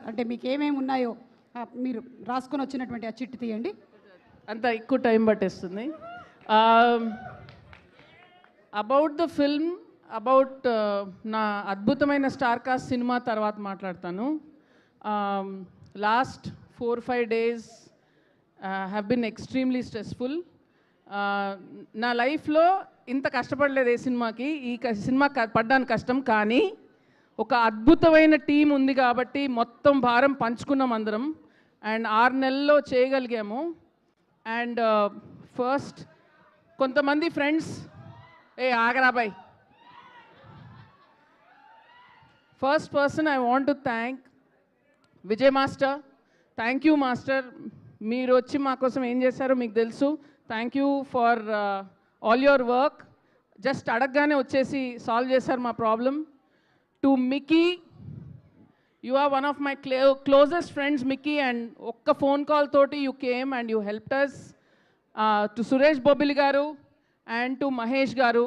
అంటే మీకు ఏమేమి ఉన్నాయో మీరు రాసుకొని వచ్చినటువంటి ఆ చిట్టు తీయండి. అంత ఎక్కువ టైం పట్టేస్తుంది. అబౌట్ ద ఫిల్మ్, అబౌట్ నా అద్భుతమైన స్టార్ కాస్ట్ సినిమా తర్వాత మాట్లాడతాను. Last 4-5 days have been extremely stressful. నా లైఫ్లో ఇంత కష్టపడలేదు ఏ సినిమాకి. ఈ సినిమా పడ్డానికి కష్టం, కానీ ఒక అద్భుతమైన టీం ఉంది కాబట్టి మొత్తం భారం పంచుకున్నాం అందరం. అండ్ 6 నెలల్లో చేయగలిగాము. అండ్ ఫస్ట్ కొంతమంది ఫ్రెండ్స్ ఆగరాబాయ్, first person I want to thank Vijay master. Thank you master, మీరు వచ్చి మా కోసం ఏం చేశారో మీకు తెలుసు. Thank you for all your work. Just అడగగానే వచ్చేసి సాల్వ్ చేశారు మా problem. To Mickey, you are one of my closest friends, Mickey, and ఒక్క ఫోన్ కాల్ తోటి you came and you helped us. To Suresh Bobbili గారు and to మహేష్ గారు,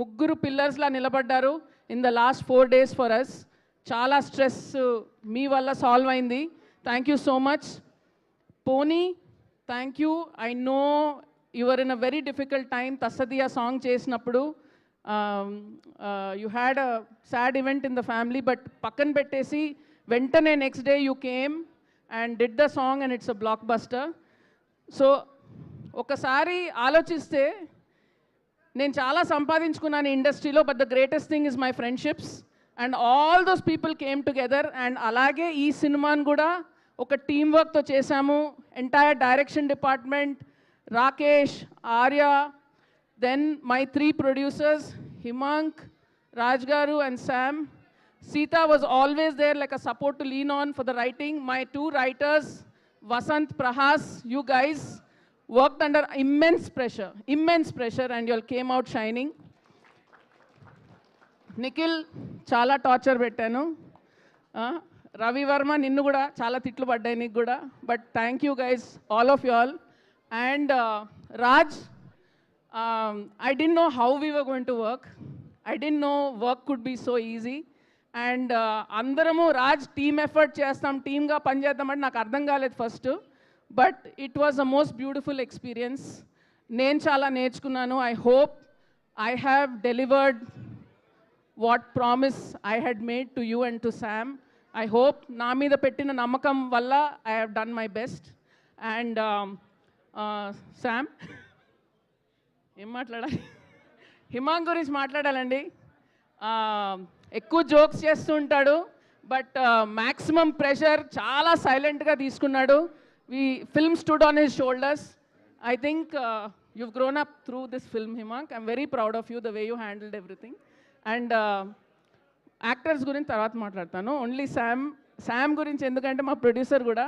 ముగ్గురు పిల్లర్స్లా నిలబడ్డారు in the last 4 days for us. చాలా స్ట్రెస్ మీ వల్ల సాల్వ్ అయింది. Thank you so much. పోనీ, thank you. I know you are in a very difficult time. తస్సదియా సాంగ్ చేసినప్పుడు you had a sad event in the family, but పక్కన పెట్టేసి వెంటనే next day you came and did the song and it's a blockbuster. So ఒకసారి ఆలోచిస్తే నేను చాలా సంపాదించుకున్నాను ఇండస్ట్రీలో, but the greatest thing is my friendships and all those people came together. And అలాగే ఈ సినిమాను కూడా ఒక టీమ్ వర్క్తో చేశాము. Entire direction department, Rakesh, Arya, then my 3 producers, Himank, Raj Garu and Sam. Sita was always there like a support to lean on for the writing. My 2 writers, Vasant, Prahas, you guys worked under immense pressure and you all came out shining. Nikhil, chala torture pettanu. Ravi Varma, ninnu kuda chala titlu paddayi nikku kuda, but thank you guys, all of you all. And Raj, I didn't know how we were going to work. I didn't know work could be so easy. And అందరము Raj team effort చేస్తాం, టీమ్గా పనిచేద్దామంటే నాకు అర్థం కాలేదు first. But it was the most beautiful experience. నేను చాలా నేర్చుకున్నాను. I hope I have delivered what promise I had made to you and to Sam. I hope నా మీద పెట్టిన నమ్మకం వల్ల I have done my best. And Sam, ఏం మాట్లాడాలి? హిమాంక్ గురించి మాట్లాడాలండి. ఎక్కువ జోక్స్ చేస్తూ ఉంటాడు, బట్ మ్యాక్సిమం ప్రెషర్ చాలా సైలెంట్గా తీసుకున్నాడు. Film stood on his shoulders. I think you've grown up through this film, Himank. I'm very proud of you, the way you handled everything. And actors గురించి తర్వాత మాట్లాడతాను. ఓన్లీ శామ్ గురించి ఎందుకంటే మా producer కూడా.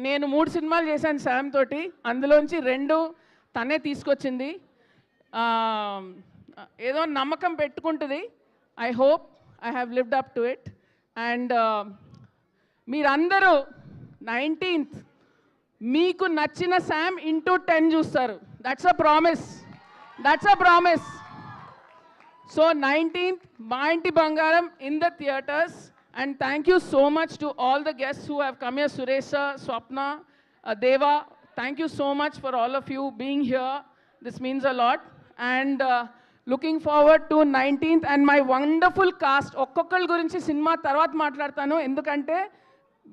నేను 3 సినిమాలు చేశాను శామ్ తోటి, అందులోంచి 2 తనే తీసుకొచ్చింది. ఏదో నమ్మకం పెట్టుకుంటుంది. I hope I have lived up to it. And మీరందరూ 19th మీకు నచ్చిన శామ్ ఇంటూ 10 చూస్తారు. That's a promise. So 19th మా ఇంటి బంగారం in the theatres. And thank you so much to all the guests who have come here, Suresh sir, Swapna, Deva. Thank you so much for all of you being here. This means a lot. And looking forward to 19th and my wonderful cast. ఒక్కొక్కళ్ళ గురించి cinema తర్వాత మాట్లాడతాను, ఎందుకంటే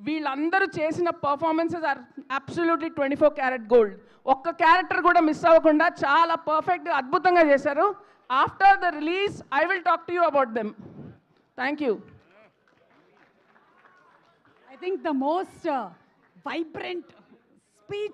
వీళ్ళందరూ చేసిన performances are absolutely 24 carat gold. ఒక్క character కూడా miss అవ్వకుండా చాలా పర్ఫెక్ట్గా అద్భుతంగా చేశారు. After the release I will talk to you about them. Thank you. I think the most vibrant speech